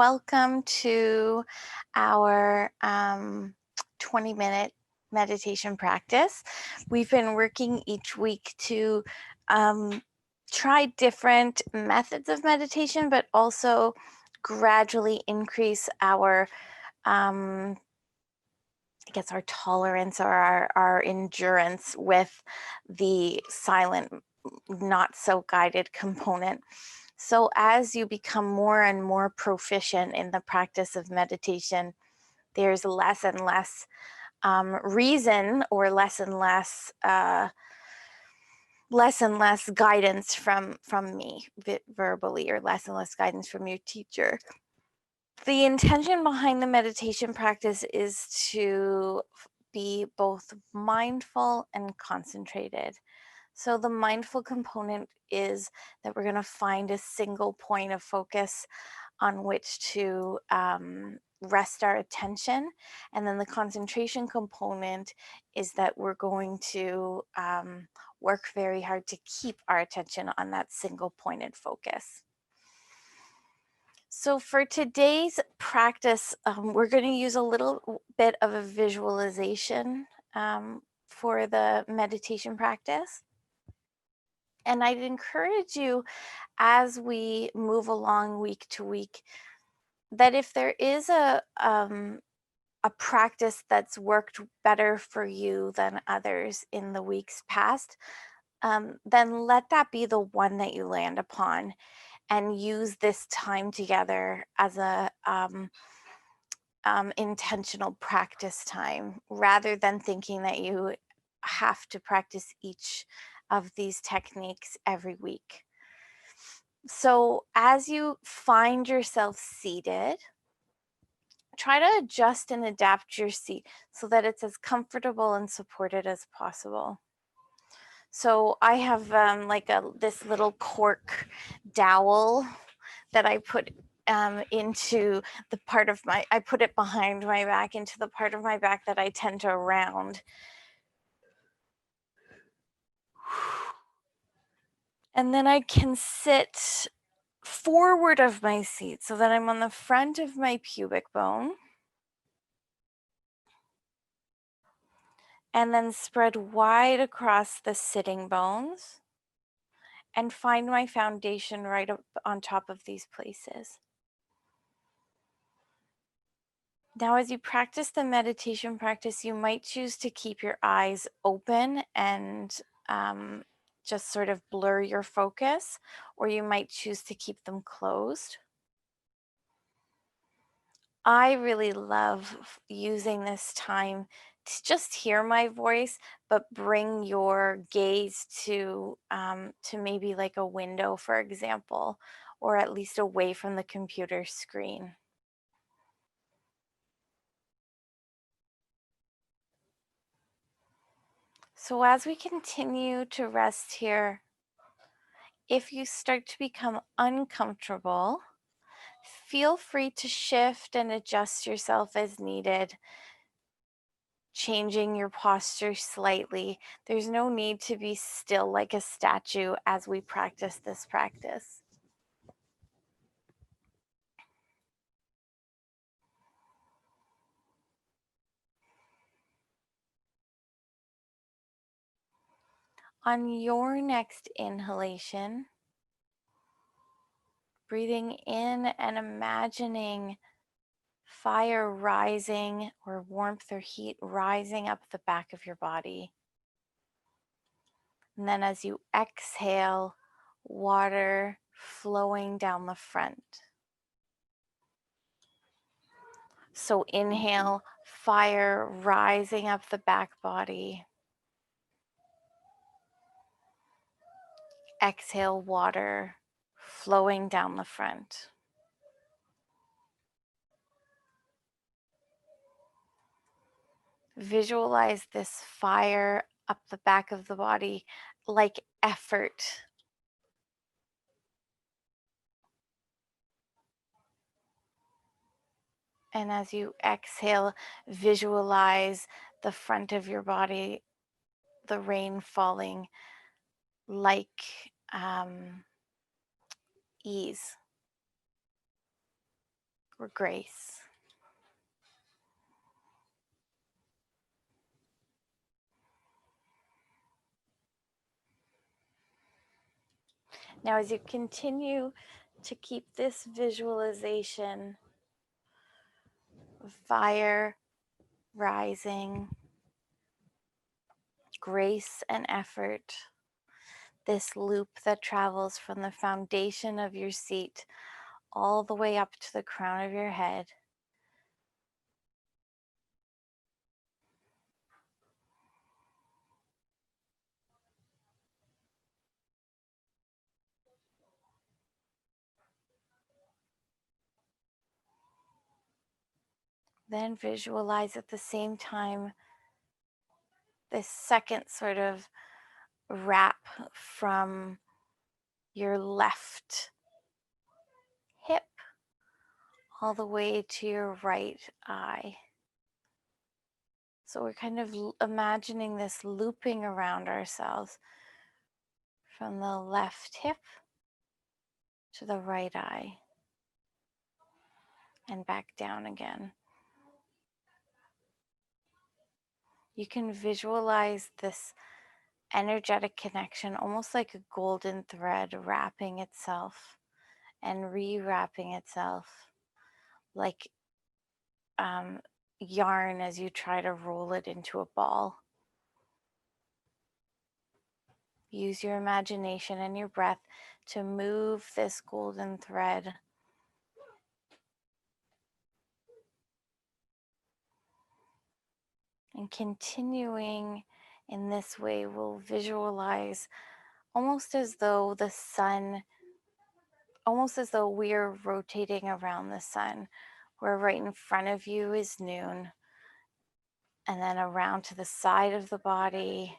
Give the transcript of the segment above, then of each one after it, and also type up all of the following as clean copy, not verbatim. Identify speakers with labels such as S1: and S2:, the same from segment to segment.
S1: welcome to our 20-minute meditation practice. We've been working each week to try different methods of meditation, but also gradually increase our our tolerance or our endurance with the silent, not so guided component. So as you become more and more proficient in the practice of meditation, there's less and less reason or less and less guidance from me verbally, or less and less guidance from your teacher. The intention behind the meditation practice is to be both mindful and concentrated. So the mindful component is that we're going to find a single point of focus on which to rest our attention. And then the concentration component is that we're going to work very hard to keep our attention on that single pointed focus. So for today's practice, we're going to use a little bit of a visualization for the meditation practice. And I'd encourage you, as we move along week to week, that if there is a practice that's worked better for you than others in the weeks past, then let that be the one that you land upon, and use this time together as a intentional practice time, rather than thinking that you have to practice each of these techniques every week. So as you find yourself seated, try to adjust and adapt your seat so that it's as comfortable and supported as possible. So I have this little cork dowel that I put into the part of I put it behind my back, into the part of my back that I tend to round. And then I can sit forward of my seat so that I'm on the front of my pubic bone. And then spread wide across the sitting bones and find my foundation right up on top of these places. Now, as you practice the meditation practice, you might choose to keep your eyes open and just sort of blur your focus, or you might choose to keep them closed. I really love using this time to just hear my voice, but bring your gaze to maybe like a window, for example, or at least away from the computer screen. So as we continue to rest here, if you start to become uncomfortable, feel free to shift and adjust yourself as needed, changing your posture slightly. There's no need to be still like a statue as we practice this practice. On your next inhalation, breathing in and imagining fire rising, or warmth or heat rising up the back of your body. And then as you exhale, water flowing down the front. So inhale, fire rising up the back body. Exhale, water flowing down the front. Visualize this fire up the back of the body like effort. And as you exhale, visualize the front of your body, the rain falling like ease. or grace. Now, as you continue to keep this visualization of fire rising, grace and effort, this loop that travels from the foundation of your seat all the way up to the crown of your head, then visualize at the same time this second sort of wrap from your left hip all the way to your right eye. So we're kind of imagining this looping around ourselves from the left hip to the right eye and back down again. You can visualize this energetic connection almost like a golden thread wrapping itself and rewrapping itself like yarn as you try to roll it into a ball. Use your imagination and your breath to move this golden thread. And continuing in this way, we'll visualize almost as though the sun, almost as though we're rotating around the sun, where right in front of you is noon, and then around to the side of the body,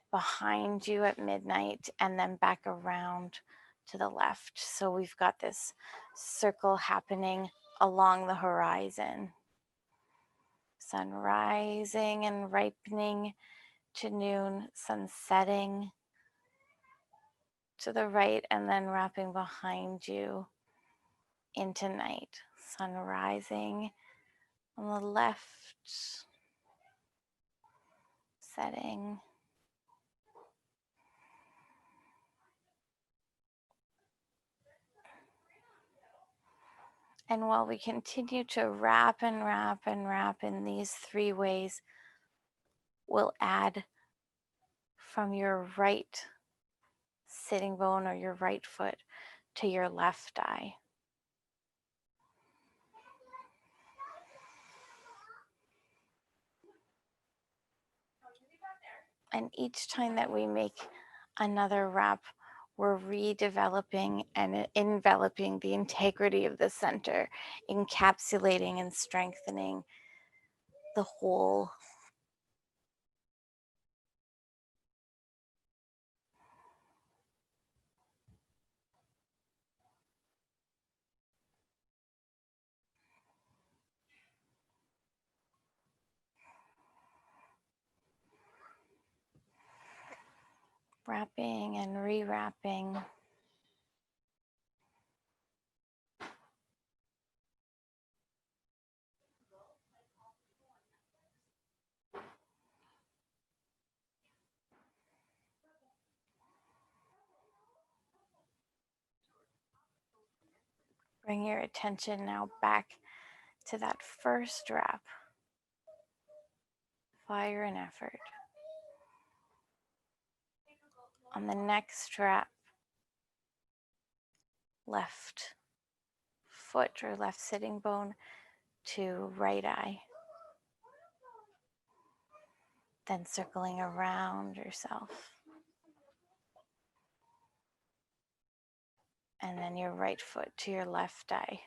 S1: behind you at midnight, and then back around to the left. So we've got this circle happening along the horizon. Sun rising and ripening to noon, sun setting to the right, and then wrapping behind you into night. Sun rising on the left, setting. And while we continue to wrap and wrap and wrap in these three ways, we'll add from your right sitting bone or your right foot to your left eye. And each time that we make another wrap, we're redeveloping and enveloping the integrity of the center, encapsulating and strengthening the whole. Wrapping and rewrapping. Bring your attention now back to that first wrap. Fire and effort. On the next wrap, left foot or left sitting bone to right eye. Then circling around yourself. And then your right foot to your left eye.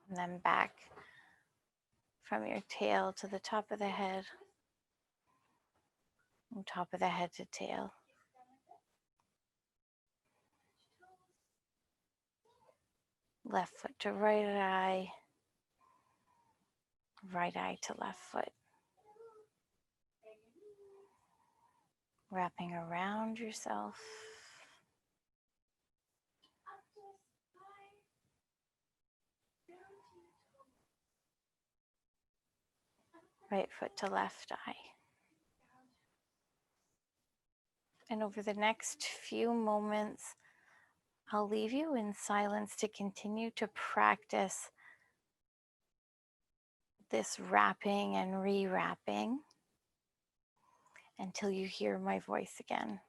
S1: And then back from your tail to the top of the head. From top of the head to tail. Left foot to right eye. Right eye to left foot. Wrapping around yourself. right foot to left eye. And over the next few moments, I'll leave you in silence to continue to practice this wrapping and rewrapping until you hear my voice again.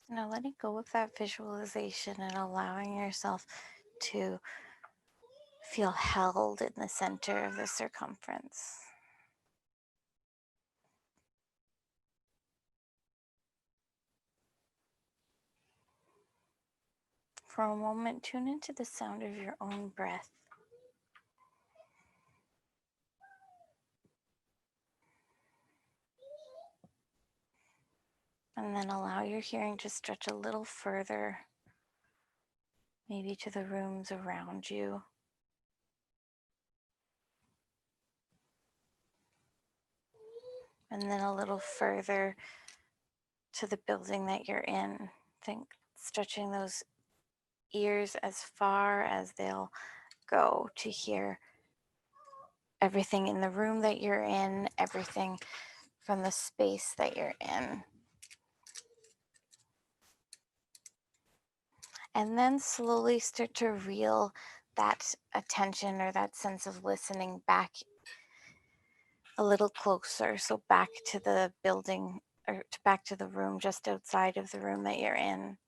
S1: Now letting go of that visualization and allowing yourself to feel held in the center of the circumference. For a moment, tune into the sound of your own breath. And then allow your hearing to stretch a little further, maybe to the rooms around you. And then a little further to the building that you're in. Think stretching those ears as far as they'll go to hear everything in the room that you're in, everything from the space that you're in. And then slowly start to reel that attention or that sense of listening back a little closer. So back to the building or back to the room just outside of the room that you're in.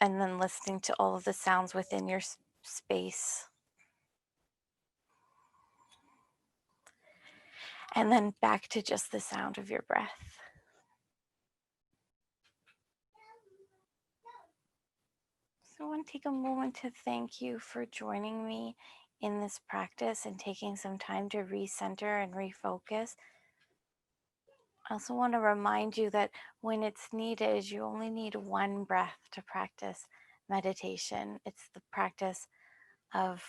S1: And then listening to all of the sounds within your space. And then back to just the sound of your breath. So I want to take a moment to thank you for joining me in this practice and taking some time to recenter and refocus. I also want to remind you that when it's needed, you only need one breath to practice meditation. It's the practice of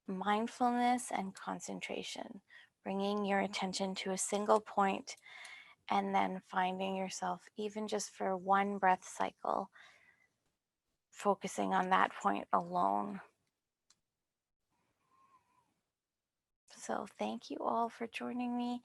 S1: mindfulness and concentration, bringing your attention to a single point and then finding yourself, even just for one breath cycle, focusing on that point alone. So thank you all for joining me.